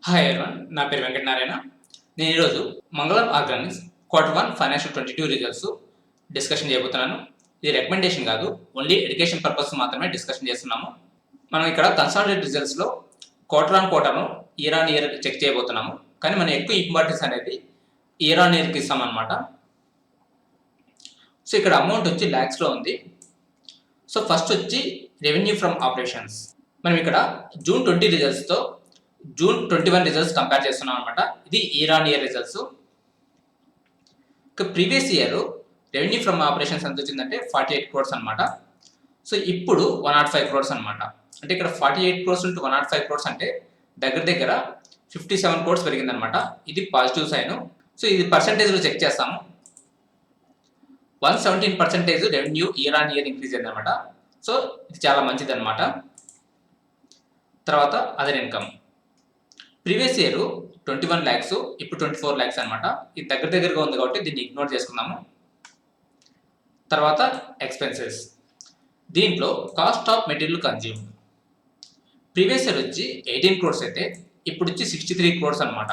Hi everyone, నా పేరు వెంకటనారాయణ. నేను ఈరోజు మంగళం Organics Q1 financial 22 results discussion చేయబోతున్నాను. ఇది రికమెండేషన్ కాదు, ఓన్లీ ఎడ్యుకేషన్ పర్పస్ మాత్రమే డిస్కషన్ చేస్తున్నాము. మనం ఇక్కడ కన్సాలిడేట్ రిజల్ట్స్లో క్వార్టర్ను ఇయర్ ఆన్ ఇయర్ చెక్ చేయబోతున్నాము. కానీ మనం ఎక్కువ ఇంపార్టెన్స్ అనేది ఇయర్ ఆన్ ఇయర్కి ఇస్తామన్నమాట. సో ఇక్కడ అమౌంట్ వచ్చి ల్యాక్స్లో ఉంది. సో ఫస్ట్ వచ్చి రెవెన్యూ ఫ్రమ్ ఆపరేషన్స్. మనం ఇక్కడ జూన్ 20 రిజల్ట్స్తో జూన్ 21 రిజల్ట్స్ కంపేర్ చేస్తున్నాం అనమాట. ఇది year on year results. Previous year revenue from operations ఎంత వచ్చిందంటే 48 crores అనమాట. సో ఇప్పుడు 105 crores అనమాట. అంటే ఇక్కడ 48 crores టు 105 crores అంటే దగ్గర 57 crores పెరిగిందనమాట. ఇది పాజిటివ్ సైన్. సో ఇది పర్సంటేజ్లో చెక్ చేస్తాము. 117% revenue year on year increase అయిందనమాట. సో ఇది చాలా మంచిది అనమాట. తర్వాత other income. Previous year 21 lakhs, ఇప్పుడు 24 lakhs అనమాట. ఇది దగ్గరగా ఉంది కాబట్టి దీన్ని ఇగ్నోర్ చేసుకుందాము. తర్వాత ఎక్స్పెన్సెస్. దీంట్లో cost of material consume. Previous year వచ్చి 18 crores అయితే ఇప్పుడు వచ్చి 63 crores అనమాట.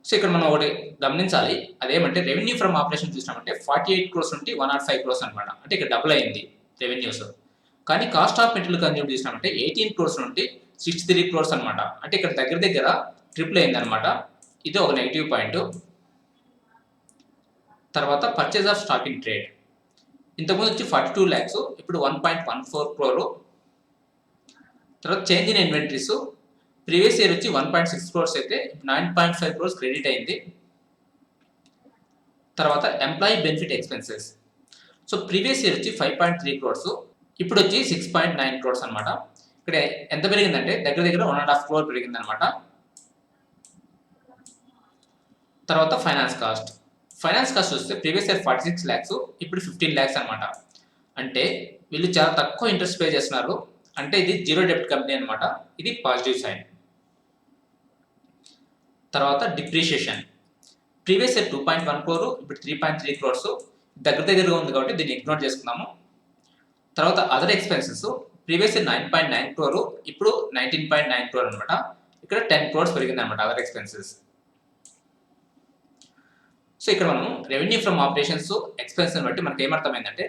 సో ఇక్కడ మనం ఒకటి గమనించాలి, అదేమంటే రెవెన్యూ ఫ్రమ్ ఆపరేషన్ చూసినామంటే 48 crores నుండి 105 crores అనమాట. అంటే ఇక్కడ డబుల్ అయింది రెవెన్యూస్. కానీ కాస్ట్ ఆఫ్ మెటీరియల్ కన్జ్యూమ్ చూసినామంటే 18 crores నుండి 63 crores అనమాట. అంటే ఇక్కడ దగ్గర ట్రిపుల్ అయింది అనమాట. ఇది ఒక నెగిటివ్ పాయింట్. తర్వాత purchase of stock in trade. ఇంతకుముందు వచ్చి 42 lakhs, ఇప్పుడు 1.14 crore. తర్వాత change in inventories. Previous year వచ్చి 1.6 crores అయితే 9.5 crores క్రెడిట్ అయింది. తర్వాత employee benefit expenses. So previous year వచ్చి 5.3 crores, ఇప్పుడు వచ్చి 6.9 crores అనమాట. ఇక్కడ ఎంత పెరిగిందంటే దగ్గర 1.5 crore పెరిగింది అనమాట. తర్వాత ఫైనాన్స్ కాస్ట్. ఫైనాన్స్ కాస్ట్ వస్తే ప్రీవియస్ ఇయర్ 46 lakhs, ఇప్పుడు 15 lakhs అనమాట. అంటే వీళ్ళు చాలా తక్కువ ఇంట్రెస్ట్ పే చేస్తున్నారు. అంటే ఇది జీరో డెబ్ట్ కంపెనీ అనమాట. ఇది పాజిటివ్ సైన్. తర్వాత డిప్రిషియేషన్. ప్రీవియస్ ఇయర్ 2.1 crore, ఇప్పుడు 3.3 crores. దగ్గరగా ఉంది కాబట్టి దీన్ని ఇగ్నోర్ చేసుకుందాము. తర్వాత other expenses. Previous year 9.9 crore, ఇప్పుడు 19.9 crore అనమాట. ఇక్కడ 10 crores పెరిగింది అనమాట అదర్ ఎక్స్పెన్సెస్. సో ఇక్కడ మనం రెవెన్యూ ఫ్రమ్ ఆపరేషన్స్ ఎక్స్పెన్సెస్ బట్టి మనకి ఏమర్థమైందంటే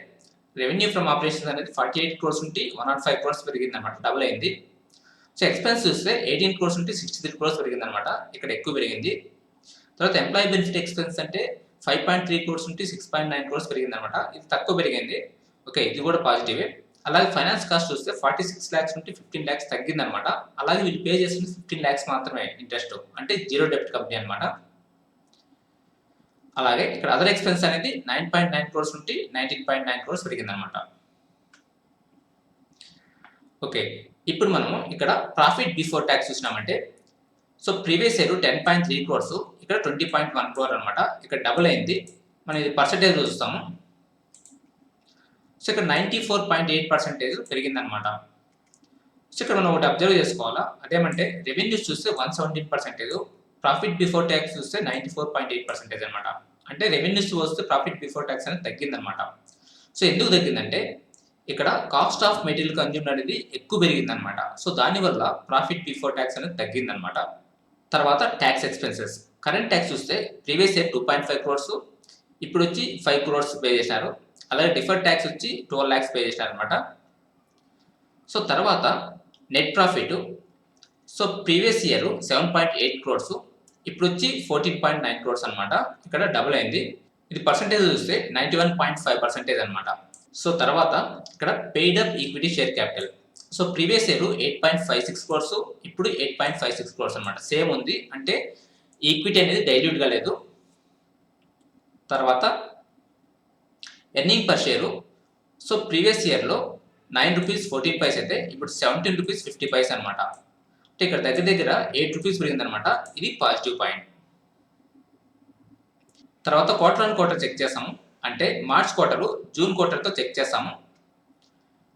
రెవెన్యూ ఫ్రమ్ ఆపరేషన్స్ అనేది 48 crores నుండి 105 crores పెరిగింది అనమాట, డబుల్ అయింది. సో ఎక్స్పెన్స్ చూస్తే 18 crores నుండి 63 crores పెరిగింది అనమాట, ఇక్కడ ఎక్కువ పెరిగింది. తర్వాత ఎంప్లాయీ బెనిఫిట్ ఎక్స్పెన్స్ అంటే 5.3 crores నుండి 6.9 crores పెరిగింది అనమాట, ఇది తక్కువ పెరిగింది. ఓకే, ఇది కూడా పాజిటివే. అలాగే ఫైనాన్స్ కాస్ట్ చూస్తే 46 lakhs నుండి 15 lakhs తగ్గింది అనమాట. అలాగే వీళ్ళు పే చేస్తుంది 15 lakhs మాత్రమే ఇంట్రెస్ట్, అంటే జీరో డెబ్ట్ కంపెనీ అనమాట. అలాగే ఇక్కడ అదర్ ఎక్స్పెన్స్ అనేది 9.9 crores నుండి 19.9 crores పెరిగింది అనమాట. ఓకే, ఇప్పుడు మనము ఇక్కడ ప్రాఫిట్ బిఫోర్ ట్యాక్స్ చూసినామంటే సో ప్రీవియస్ ఇయర్ 10.3 crores, ఇక్కడ 20.1 crore అనమాట. ఇక్కడ డబుల్ అయింది. మనం ఇది పర్సెంటేజ్ చూస్తాము. సో ఇక్కడ 94.8% పెరిగిందనమాట. సో ఇక్కడ మనం ఒకటి అబ్జర్వ్ చేసుకోవాలా, అదేమంటే రెవెన్యూస్ చూస్తే 117%, ప్రాఫిట్ బిఫోర్ ట్యాక్స్ చూస్తే 94.8% అనమాట. అంటే రెవెన్యూస్ వస్తే ప్రాఫిట్ బిఫోర్ ట్యాక్స్ అనేది తగ్గిందనమాట. సో ఎందుకు తగ్గిందంటే ఇక్కడ కాస్ట్ ఆఫ్ మెటీరియల్ కన్జ్యూమ్డ్ అనేది ఎక్కువ పెరిగిందనమాట. సో దానివల్ల ప్రాఫిట్ బిఫోర్ ట్యాక్స్ అనేది తగ్గిందనమాట. తర్వాత ట్యాక్స్ ఎక్స్పెన్సెస్. కరెంట్ ట్యాక్స్ చూస్తే ప్రీవియస్ ఇయర్ 2.5 crores, ఇప్పుడు వచ్చి 5 crores పే చేశారు. అలాగే డిఫర్డ్ ట్యాక్స్ వచ్చి 12 lakhs పే చేశారు అనమాట. సో తర్వాత net profit. So previous year 7.8 crores, ఇప్పుడు వచ్చి 14.9 crores అనమాట. ఇక్కడ డబుల్ అయింది. ఇది పర్సంటేజ్ చూస్తే 91.5% అనమాట. సో తర్వాత ఇక్కడ paid up equity share capital. So previous year 8.56 crores, ఇప్పుడు 8.56 crores అనమాట. సేమ్ ఉంది, అంటే ఈక్విటీ అనేది డైల్యూట్గా లేదు. తర్వాత earning per share. So previous ఇయర్లో 9 rupees 14 అయితే ఇప్పుడు 17 rupees 50 అనమాట. అంటే ఇక్కడ దగ్గర 8 rupees పెరిగిందనమాట. ఇది పాజిటివ్ పాయింట్. తర్వాత క్వార్టర్ ఆన్ క్వార్టర్ చెక్ చేస్తాము. అంటే మార్చ్ క్వార్టర్ జూన్ క్వార్టర్తో చెక్ చేస్తాము.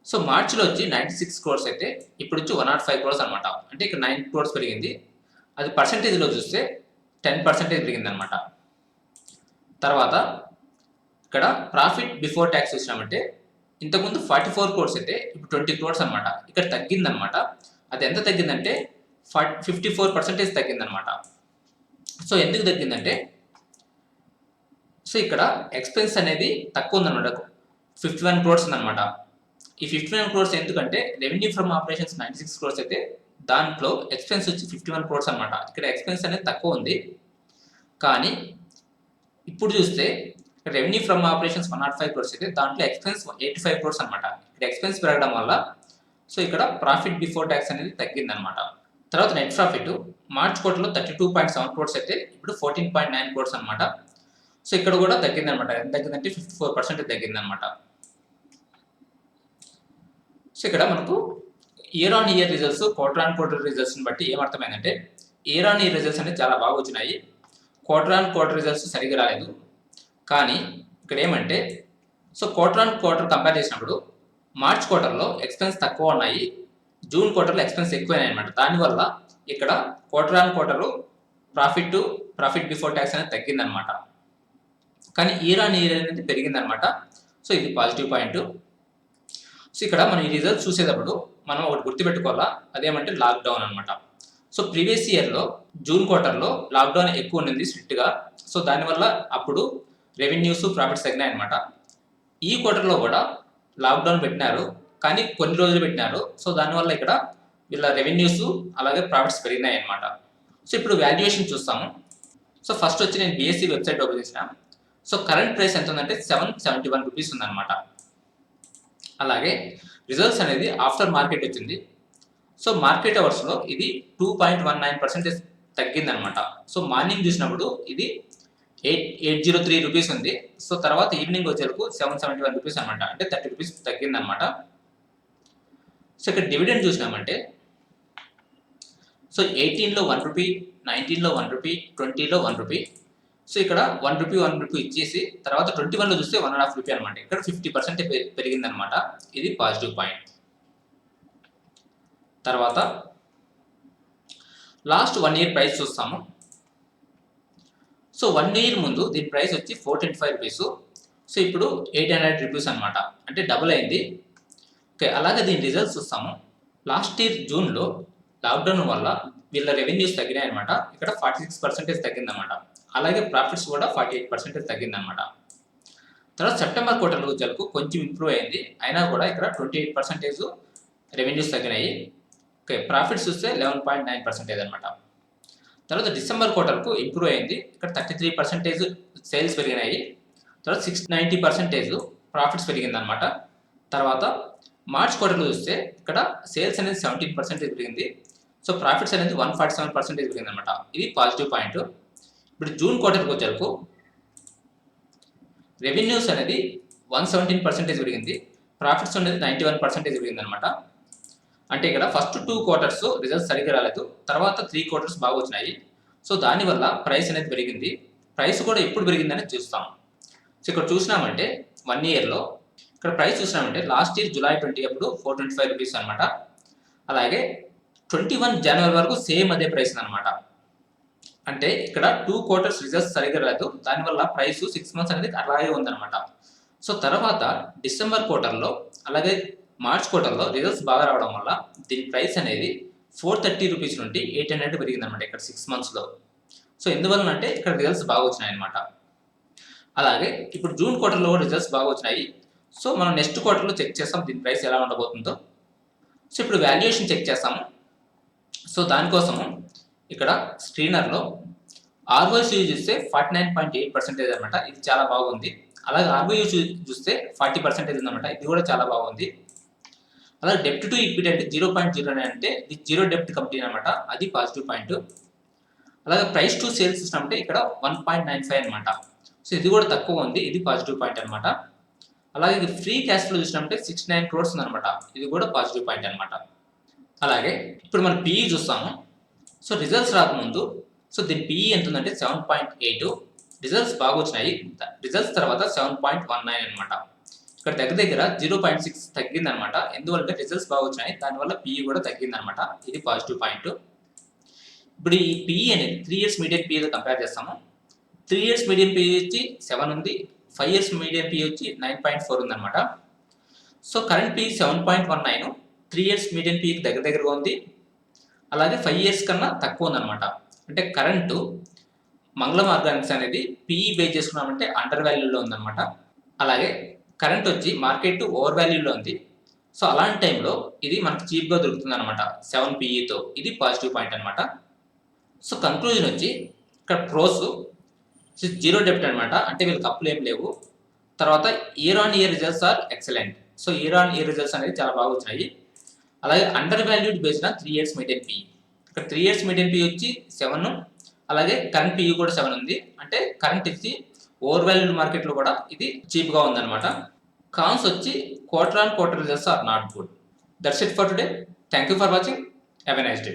సో మార్చిలో వచ్చి 96 crores అయితే ఇప్పుడు వచ్చి 105 crores అనమాట. అంటే ఇక్కడ 9 crores పెరిగింది. అది పర్సంటేజ్లో చూస్తే 10% పెరిగింది అనమాట. తర్వాత ఇక్కడ ప్రాఫిట్ బిఫోర్ ట్యాక్స్ చూసినామంటే ఇంతకుముందు 44 crores అయితే ఇప్పుడు 20 crores అనమాట. ఇక్కడ తగ్గిందనమాట. అది ఎంత తగ్గిందంటే 54% తగ్గిందనమాట. సో ఎందుకు తగ్గిందంటే సో ఇక్కడ ఎక్స్పెన్స్ అనేది తక్కువ ఉందన్నమాట, 51 క్రోర్స్ ఉందన్నమాట. ఈ 51 క్రోర్స్ ఎందుకంటే రెవెన్యూ ఫ్రమ్ ఆపరేషన్స్ 96 క్రోర్స్ అయితే దాంట్లో ఎక్స్పెన్స్ వచ్చి 51 క్రోర్స్ అనమాట. ఇక్కడ ఎక్స్పెన్స్ అనేది తక్కువ ఉంది. కానీ ఇప్పుడు చూస్తే రెవెన్యూ ఫ్రమ్ ఆపరేషన్స్ 105 క్రోర్స్ అయితే దాంట్లో ఎక్స్పెన్స్ 85 క్రోర్స్ అనమాట. ఇక్కడ ఎక్స్పెన్స్ పెరగడం వల్ల సో ఇక్కడ ప్రాఫిట్ బిఫోర్ ట్యాక్స్ అనేది తగ్గిందనమాట. తర్వాత నెట్ ప్రాఫిట్ మార్చ్ క్వార్టర్లో 32.7 క్రోర్స్ అయితే ఇప్పుడు 14.9 క్రోర్స్ అనమాట. సో ఇక్కడ కూడా తగ్గిందనమాట. ఎంత తగ్గిందంటే 54% తగ్గిందనమాట. సో ఇక్కడ మనకు year on year results, quarter on quarter రిజల్ట్స్ని బట్టి ఏమర్థమైందంటే ఇయర్ ఆన్ ఇయర్ రిజల్ట్స్ అనేది చాలా బాగా వచ్చినాయి. క్వార్టర్ ఆన్ క్వార్టర్ రిజల్ట్స్ సరిగ్గా రాలేదు. కానీ ఇక్కడ ఏమంటే so quarter on quarter compare చేసినప్పుడు మార్చ్ క్వార్టర్లో ఎక్స్పెన్స్ తక్కువ ఉన్నాయి, జూన్ క్వార్టర్లో ఎక్స్పెన్స్ ఎక్కువైనాయి అనమాట. దానివల్ల ఇక్కడ quarter on quarter profit before tax అనేది తగ్గిందనమాట. కానీ ఇయర్ ఆన్ ఇయర్ అనేది పెరిగిందనమాట. సో ఇది పాజిటివ్ పాయింట్. సో ఇక్కడ మనం ఈ రిజల్ట్స్ చూసేటప్పుడు మనం ఒకటి గుర్తుపెట్టుకోవాలా, అదేమంటే లాక్డౌన్ అనమాట. సో ప్రీవియస్ ఇయర్లో జూన్ క్వార్టర్లో లాక్డౌన్ ఎక్కువ ఉన్నది స్ట్రిక్ట్గా. సో దానివల్ల అప్పుడు రెవెన్యూస్ ప్రాఫిట్స్ తగ్గినాయి అనమాట. ఈ క్వార్టర్లో కూడా లాక్డౌన్ పెట్టినారు, కానీ కొన్ని రోజులు పెట్టినారు. సో దానివల్ల ఇక్కడ వీళ్ళ రెవెన్యూస్ అలాగే ప్రాఫిట్స్ పెరిగినాయి అనమాట. సో ఇప్పుడు వాల్యుయేషన్ చూస్తాము. సో ఫస్ట్ వచ్చి నేను బిఎస్సి వెబ్సైట్ ఓపెన్ చేసిన. సో కరెంట్ ప్రైస్ ఎంత ఉందంటే 771 రూపీస్ ఉందన్నమాట. అలాగే రిజల్ట్స్ అనేది ఆఫ్టర్ మార్కెట్ వచ్చింది. సో మార్కెట్ అవర్స్లో ఇది 2.19% తగ్గిందనమాట. సో మార్నింగ్ చూసినప్పుడు ఇది 803 రూపీస్ ఉంది. సో తర్వాత ఈవినింగ్ వచ్చేందుకు 771 రూపీస్ అనమాట, అంటే 30 రూపీస్ తగ్గిందనమాట. సో ఇక్కడ డివిడెండ్ చూసినామంటే సో 18లో 1 రూపీ, 19లో 1 రూపీ, 20లో 1 రూపీ. సో ఇక్కడ 1 రూపీ ఇచ్చేసి తర్వాత 21లో చూస్తే 1.5 రూపీ అనమాట. ఇక్కడ 50% పెరిగిందనమాట. ఇది పాజిటివ్ పాయింట్. తర్వాత లాస్ట్ 1 ఇయర్ ప్రైస్ చూస్తాము. సో 1 ఇయర్ ముందు దీని ప్రైస్ వచ్చి 425 రూపీస్. సో ఇప్పుడు 800 రూపీస్ అనమాట, అంటే డబుల్ అయింది. ఓకే, అలాగే దీని రిజల్ట్స్ చూస్తాము. లాస్ట్ ఇయర్ జూన్లో లాక్డౌన్ వల్ల వీళ్ళ రెవెన్యూస్ తగ్గినాయి అనమాట. ఇక్కడ 46% తగ్గిందన్నమాట. అలాగే ప్రాఫిట్స్ కూడా 48% తగ్గిందన్నమాట. తర్వాత సెప్టెంబర్ క్వార్టర్లో వచ్చేందుకు కొంచెం ఇంప్రూవ్ అయింది, అయినా కూడా ఇక్కడ 28% రెవెన్యూస్ తగ్గినాయి. ఓకే, ప్రాఫిట్స్ చూస్తే 11.9% అనమాట. తర్వాత డిసెంబర్ క్వార్టర్కు ఇంప్రూవ్ అయింది, ఇక్కడ 33% సేల్స్ పెరిగినాయి. తర్వాత 690% ప్రాఫిట్స్ పెరిగిందనమాట. తర్వాత మార్చ్ క్వార్టర్లో చూస్తే ఇక్కడ సేల్స్ అనేది 17% పెరిగింది. సో ప్రాఫిట్స్ అనేది 147% పెరిగిందనమాట. ఇది పాజిటివ్ పాయింట్. ఇప్పుడు జూన్ క్వార్టర్కి వచ్చేందుకు రెవెన్యూస్ అనేది 117% పెరిగింది, ప్రాఫిట్స్ అనేది 91% పెరిగిందనమాట. అంటే ఇక్కడ ఫస్ట్ 2 క్వార్టర్స్ రిజల్ట్స్ సరిగ్గా రాలేదు, తర్వాత 3 క్వార్టర్స్ బాగా వచ్చినాయి. సో దానివల్ల ప్రైస్ అనేది పెరిగింది. ప్రైస్ కూడా ఎప్పుడు పెరిగిందని చూస్తాం. సో ఇక్కడ చూసినామంటే 1 ఇయర్లో ఇక్కడ ప్రైస్ చూసినామంటే లాస్ట్ ఇయర్ జూలై 20 అప్పుడు 425 రూపీస్ అనమాట. అలాగే 21 జనవరి వరకు సేమ్ అదే ప్రైస్ అనమాట. అంటే ఇక్కడ 2 క్వార్టర్స్ రిజల్ట్స్ సరిగ్గా రాదు, దానివల్ల ప్రైస్ 6 మంత్స్ అనేది అలాగే ఉందన్నమాట. సో తర్వాత డిసెంబర్ క్వార్టర్లో అలాగే మార్చ్ క్వార్టర్లో రిజల్ట్స్ బాగా రావడం వల్ల దీని ప్రైస్ అనేది 430 రూపీస్ నుండి 800 పెరిగిందనమాట ఇక్కడ 6 మంత్స్లో. సో ఎందువల్ల అంటే ఇక్కడ రిజల్ట్స్ బాగా వచ్చినాయి అనమాట. అలాగే ఇప్పుడు జూన్ క్వార్టర్లో రిజల్ట్స్ బాగా వచ్చినాయి. సో మనం నెక్స్ట్ క్వార్టర్లో చెక్ చేస్తాం దీని ప్రైస్ ఎలా ఉండబోతుందో. సో ఇప్పుడు వాల్యుయేషన్ చెక్ చేస్తాము. సో దానికోసము ఇక్కడ స్క్రీనర్లో ఆర్ఓసి చూస్తే 49.8% అనమాట, ఇది చాలా బాగుంది. అలాగే ఆర్ఓయు చూస్తే 40% ఉందన్నమాట, ఇది కూడా చాలా బాగుంది. అలాగే డెప్ట్ టు ఈక్విటీ అంటే 0.09 అంటే ఇది జీరో డెప్ట్ కంపెనీ అనమాట, అది పాజిటివ్ పాయింట్. అలాగే ప్రైస్ టు సేల్స్ చూసినామంటే ఇక్కడ 1.95 అనమాట. సో ఇది కూడా తక్కువ ఉంది, ఇది పాజిటివ్ పాయింట్ అనమాట. అలాగే ఫ్రీ క్యాష్ ఫ్లో చూసినామంటే 69 క్రోర్స్ ఉందన్నమాట, ఇది కూడా పాజిటివ్ పాయింట్ అనమాట. అలాగే ఇప్పుడు మనం పిఈ చూస్తాము. సో రిజల్ట్స్ రాకముందు సో దీని పిఈ ఎంత ఉందంటే 7.8, రిజల్ట్స్ బాగా వచ్చినాయి, రిజల్ట్స్ తర్వాత 7.19 అనమాట. ఇక్కడ దగ్గర 0.6 తగ్గిందనమాట. ఎందువల్ల రిజల్ట్స్ బాగా వచ్చినాయి, దానివల్ల పిఈ కూడా తగ్గిందనమాట, ఇది పాజిటివ్ పాయింట్. ఇప్పుడు ఈ పిఈ అనేది 3 ఇయర్స్ మీడియం పిఈతో కంపేర్ చేస్తాము. 3 ఇయర్స్ మీడియం పిఈ వచ్చి 7 ఉంది, 5 ఇయర్స్ మీడియం పిఈ వచ్చి 9.4 ఉందన్నమాట. So current PE 7.19, 3 years medium పిఈకి దగ్గరగా ఉంది. అలాగే 5 ఇయర్స్ కన్నా తక్కువ ఉందన్నమాట. అంటే కరెంటు మంగళం ఆర్గానిక్స్ అనేది పీఈ బేస్ చేసుకున్నామంటే అండర్ వాల్యూలో ఉందన్నమాట. అలాగే కరెంట్ వచ్చి మార్కెట్ ఓవర్ వాల్యూలో ఉంది. సో అలాంటి టైంలో ఇది మనకి చీప్గా దొరుకుతుంది అనమాట 7 పీఈతో. ఇది పాజిటివ్ పాయింట్ అనమాట. సో కంక్లూజన్ వచ్చి ఇక్కడ ప్రోస్ జీరో డెప్ట్ అనమాట. అంటే వీళ్ళకి అప్పులు ఏం లేవు. తర్వాత year on year results are excellent. So year on year results అనేది చాలా బాగా వచ్చినాయి. అలాగే undervalued based 3 years maintain P. ఇక్కడ 3 ఇయర్స్ మెయింటైన్ పీ వచ్చి 7, అలాగే కరెంట్ పీ కూడా 7 ఉంది. అంటే కరెంట్ ఇచ్చి ఓవర్ వాల్యూడ్ మార్కెట్లో కూడా ఇది చీప్గా ఉందన్నమాట. కాన్స్ వచ్చి quarter on quarter results are not good. That's it for today. Thank you for watching. Have a nice day.